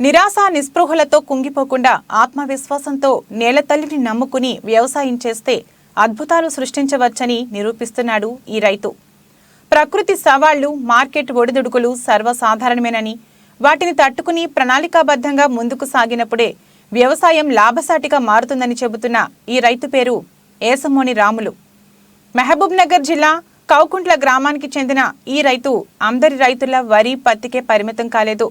నిరాశ నిస్పృహలతో కుంగిపోకుండా ఆత్మవిశ్వాసంతో నేలతల్లిని నమ్ముకుని వ్యవసాయం చేస్తే అద్భుతాలు సృష్టించవచ్చని నిరూపిస్తున్నాడు ఈ రైతు. ప్రకృతి సవాళ్లు, మార్కెట్ ఒడిదుడుకులు సర్వసాధారణమేనని, వాటిని తట్టుకుని ప్రణాళికాబద్ధంగా ముందుకు సాగినప్పుడే వ్యవసాయం లాభసాటిగా మారుతుందని చెబుతున్న ఈ రైతు పేరు ఏసమోని రాములు. మహబూబ్ నగర్ జిల్లా కౌకుంట్ల గ్రామానికి చెందిన ఈ రైతు అందరి రైతుల వరి, పత్తికే పరిమితం కాలేదు.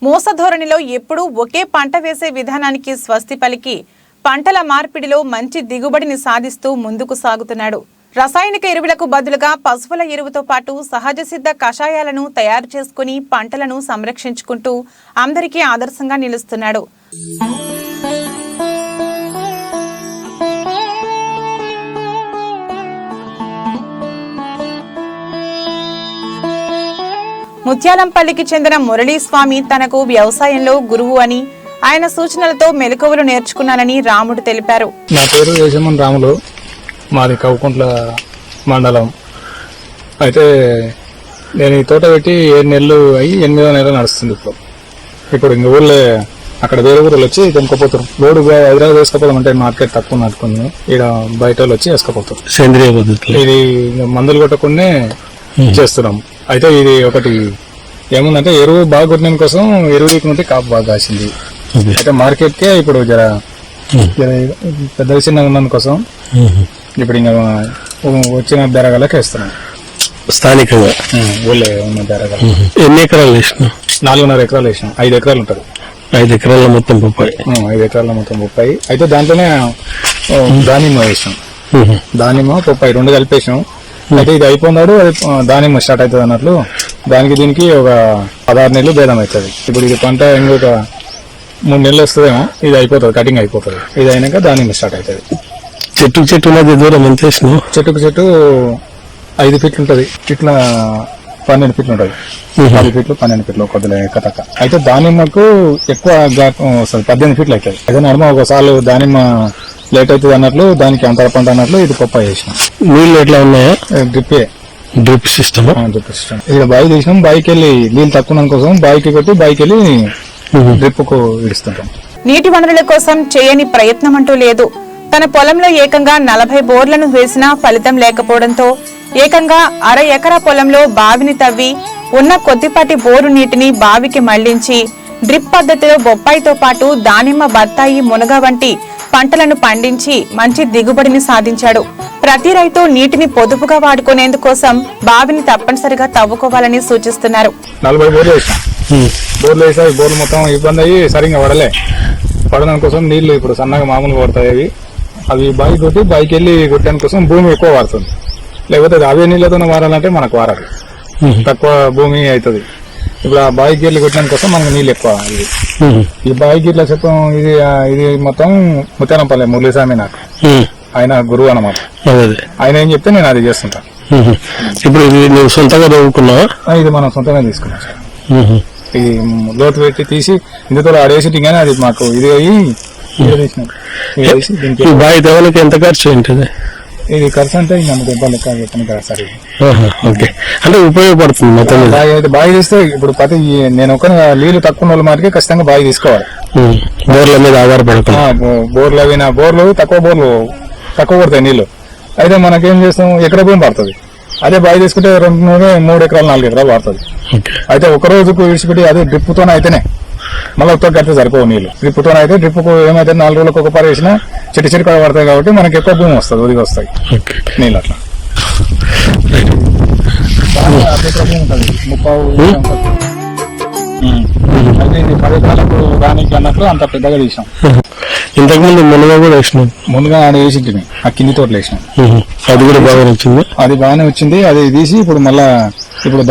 మోసధోరణిలో ఎప్పుడూ ఒకే పంట వేసే విధానానికి స్వస్తి పలికి పంటల మార్పిడిలో మంచి దిగుబడిని సాధిస్తూ ముందుకు సాగుతున్నాడు. రసాయనిక ఎరువులకు బదులుగా పశువుల ఎరువుతో పాటు సహజ సిద్ధ కషాయాలను తయారు చేసుకుని పంటలను సంరక్షించుకుంటూ అందరికీ ఆదర్శంగా నిలుస్తున్నాడు. ముత్యాలంపల్లికి చెందిన మురళీస్వామి తనకు వ్యవసాయంలో గురువు అని, ఆయన సూచనలతో మెలకువలు నేర్చుకున్నానని రాముడు తెలిపారు. నా పేరు ఏసమోని రాములు, మాది కౌకుంట్ల మండలం. అయితే నేను ఈ తోట పెట్టి 7 నెలలు అయ్యి 8వ నెల నడుస్తుంది. ఇప్పుడు ఇంక ఊళ్ళో అక్కడ వేరే ఊళ్ళు వచ్చి కొనుక్కపోతారు. రోడ్డు హైదరాబాద్ వేసుకపోతాం అంటే మార్కెట్ తక్కువ నడుకున్నాం, ఇక్కడ బయట వాళ్ళు వచ్చి వేసుకపోతారు. సేంద్రియ పద్ధతి ఇది మందులు కొట్టకుండా చేస్తున్నాం. అయితే ఇది ఒకటి ఏముందంటే ఎరువు బాగా కొట్టిన కోసం ఎరువు లేకుంటే కాపు బాగా కాసింది. అయితే మార్కెట్ కే ఇప్పుడు జర పెద్ద చిన్న ఉన్న కోసం ఇప్పుడు ఇంకా వచ్చిన ధర గలకి వేస్తున్నాం. స్థానికంగా ఊళ్ళో ఉన్న ధర గల. ఎన్ని ఎకరాలు వేసినాం? 4.5 ఎకరాలు వేసినాం. 5 ఎకరాలు ఉంటుంది. 5 ఎకరాల మొత్తం 30. 5 ఎకరాల మొత్తం 30. అయితే దాంట్లోనే దానిమ్మ వేసినాం. దానిమ్మ 30 2 కలిపేసాం. అయితే ఇది అయిపోయినాడు, అది దానిమ్మ స్టార్ట్ అవుతుంది అన్నట్లు. దానికి దీనికి ఒక 16 నెలలు భేదం అవుతుంది. ఇప్పుడు ఇది పంట ఇంకొక 3 నెలలు వస్తుందేమో, ఇది అయిపోతుంది, కటింగ్ అయిపోతుంది. ఇది అయినాక దానిమ్మ స్టార్ట్ అవుతుంది. చెట్టు మధ్య దూరం ఎంత వేసినావు? చెట్టుకు చెట్టు 5 ఫీట్లు ఉంటుంది. ఇట్లా 12 ఫీట్లు ఉంటుంది. 10 ఫీట్లు 12 ఫీట్లు కొద్దిగా ఎక్కతక్క. అయితే దానిమ్మకు ఎక్కువ వస్తుంది, 18 ఫీట్లు అవుతుంది. అయితే నడుమ ఒకసారి దానిమ్మ లేట్ అవుతుంది అన్నట్లు, దానికి అంతర పంట అన్నట్లు ఇది గొప్ప చేసినాం. నీళ్ళు ఎట్లా ఉన్నాయా? Drip system. ఇక్కడ బావి తీసినాం. బావికి వెళ్ళి నీళ్ళు తక్కువ కోసం బావికి కొట్టి బావికి వెళ్ళి డ్రిప్ కు ఇడుస్తుంటాం. నీటి వనరుల కోసం చేయని ప్రయత్నం అంటూ లేదు. తన పొలంలో ఏకంగా 40 బోర్లను వేసినా ఫలితం లేకపోవడంతో ఏకంగా 1/2 ఎకరా పొలంలో బావిని తవ్వి ఉన్న కొద్దిపాటి బోరు నీటిని బావికి మళ్లించి డ్రిప్ పద్ధతిలో బొప్పాయితో పాటు దానిమ్మ, బత్తాయి, మునగ వంటి పంటలను పండించి మంచి దిగుబడిని సాధించాడు. ప్రతి రైతు నీటిని పొదుపుగా వాడుకునేందుకోసం బావిని తప్పనిసరిగా తవ్వుకోవాలని సూచిస్తున్నారు. 40 బోర్లు వేసాం. బోర్లు వేసా, బోర్లు మొత్తం ఇబ్బంది అయ్యి సరిగ్గా పడడం కోసం నీళ్లు ఇప్పుడు సన్నగా మామూలుగా పడతాయి. అవి బావి కొట్టి బావికి వెళ్ళి కొట్టడానికి కోసం భూమి ఎక్కువ వాడుతుంది. లేకపోతే అవే నీళ్లతో వారాలంటే మనకు వారాలి, తక్కువ భూమి అవుతుంది. ఇప్పుడు ఆ బావికి వెళ్ళి కొట్టడానికి కోసం మనకు నీళ్ళు ఎక్కువ. ఈ బావికి ఇట్లా చెప్పం, ఇది మొత్తం ముత్యాలంపల్లి మురళీస్వామి నాకు ఆయన గురువు అన్నమాట. ఆయన ఏం చెప్తే నేను అది చేస్తుంటా. ఇప్పుడు నువ్వు సొంతంగా చదువుకున్నావా? ఇది మనం సొంతంగా తీసుకున్నాం సార్. ఇది లోతు పెట్టి తీసి ఇందుతో ఆడేసి కానీ అది మాకు ఇది అయ్యి బావి దేవాలకి ఎంత ఖర్చు ఉంటుంది? ఇది ఖర్చు అంటే ఇంకా డబ్బా లెక్క చెప్పండి కదా సార్. ఓకే, అంటే ఉపయోగపడుతుంది మొత్తం. బావి తీస్తే ఇప్పుడు ప్రతి నేను ఒక నీళ్లు తక్కువ వాళ్ళ మాటకి ఖచ్చితంగా బావి తీసుకోవాలి. బోర్ల మీద ఆధారపడతాం. బోర్లు అవినా బోర్లు తక్కువ పడతాయి నీళ్లు. అయితే మనకేం చేస్తాం, ఎకర భూమి పడుతుంది. అదే బావి తీసుకుంటే 3 ఎకరాలు 4 ఎకరాలు పడుతుంది. అయితే ఒక రోజుకు విడిచిపెట్టి అదే డ్రిప్తోనే అయితేనే మళ్ళీ ఒక్క కడితే సరిపోవు నీళ్లు. డ్రిప్తో అయితే డ్రిప్కు ఏమైతే 4 రోజులకు ఒక పారు వేసినా చెట్టు పడతాయి కాబట్టి మనకి ఎక్కువ భూమి వస్తుంది, ఒదిగి వస్తాయి నీళ్ళు. అట్లా 10 ఎకరాలకు రానికి అన్నట్లు అంత పెద్దగా తీసాం. ఇంతకుముందు మునగా కూడా వేసినాం. ముందుగా ఆడ వేసి ఆ కింది తోటలు వేసినాం. అది కూడా బాగానే వచ్చింది. అది బాగానే వచ్చింది. అది తీసి ఇప్పుడు మళ్ళా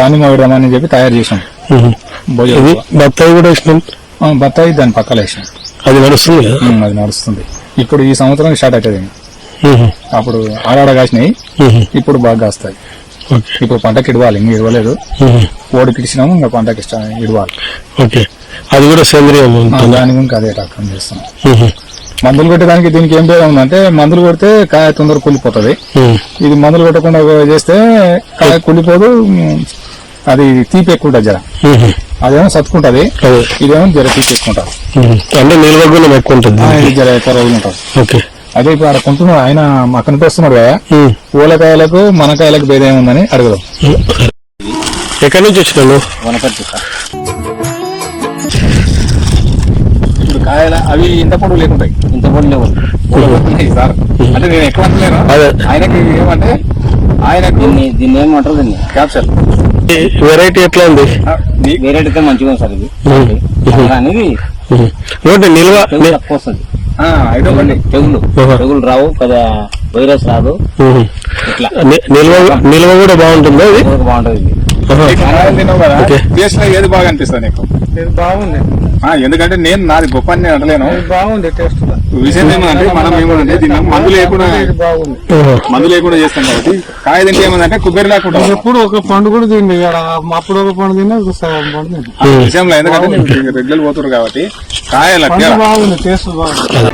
దానిమ్మ విడమని చెప్పి తయారు చేసాం. బత్తాయి కూడా వేసినాం. బత్తాయి దాని పక్కన వేసినాం. అది నడుస్తుంది. అది నడుస్తుంది. ఇప్పుడు ఈ సంవత్సరం స్టార్ట్ అవుతుంది. అప్పుడు ఆడాడ కాసినాయి, ఇప్పుడు బాగా కాస్తాయి. ఇప్పుడు పంటకి ఇడవాలి, ఇంకా ఇడవలేదు. ఓడికి ఇచ్చినాము, ఇంకా పంటకి ఇడవాలి. ఓకే, అది కూడా సేంద్రియం. దానికి ఇంకా అదే రకం చేస్తున్నాం. మందులు కొట్టడానికి దీనికి ఏం పేరు ఉందంటే, మందులు కొడితే కాయ తొందర కుళ్ళిపోతుంది. ఇది మందులు కొట్టకుండా చేస్తే కాయ కుళ్ళిపోదు, అది తీపి ఎక్కువ ఉంటుంది జర. అదేమో సత్తుకుంటది, అదే. ఇదేమో జర తీసుకుంటారు. అంటే నిల్వ గుణం ఎక్కువ ఉంటుంది. ఇది జర ఎక్కువ రోజులు ఉంటుంది. ఓకే. అదే ఇప్పుడు అక్కడ కొంటున్నాడు ఆయన అక్కడ వస్తున్నాడు కదా, పూలకాయలకు మనకాయలకు భేదం ఏముందని అడుగుదాం. ఎక్కడి నుంచి వచ్చినాను? వనపర్తి సార్. ఇప్పుడు కాయల అవి ఇంత పొడవు లేకుంటాయి, ఇంత పొడవు లేవు సార్. అంటే నేను ఎక్కువ అంటలేను, అదే. ఆయనకి ఏమంటే ఆయనకు దీన్ని ఏమంటారు దీన్ని క్యాప్చర్ వెరైటీ ఎట్లా ఉంది? వెరైటీ అయితే మంచిగా ఉంది సార్. ఇది అనేది ఒకటి నిల్వ తెగులు తక్కువ వస్తుంది. ఐదోకండి తెగులు రావు కదా, వైరస్ రాదు. ఇట్లా నిల్వ కూడా బాగుంటుందా ఇది? బాగుంటది ఇది. కాయలు తిన్నావు కదా, ఓకే. టేస్ట్ లో ఏది బాగా అనిపిస్తుంది నీకు? బాగుంది, ఎందుకంటే నేను నాది గొప్ప అని నేను అంటలేను. బాగుంది టేస్ట్. విషయం ఏమంటే మనం ఏమంటే దీన్ని మందు లేకుండా చేస్తాం కాబట్టి కాయ తింటే ఏమంటే కొబ్బరి లేకుండా ఎప్పుడు ఒక పండు కూడా తిండి, అప్పుడు ఒక పండు తిన్నా పండు తిన్నా. విషయంలో ఎందుకంటే రెగ్యులర్ పోతున్నారు కాబట్టి కాయలు బాగుంది, టేస్ట్ బాగుంది.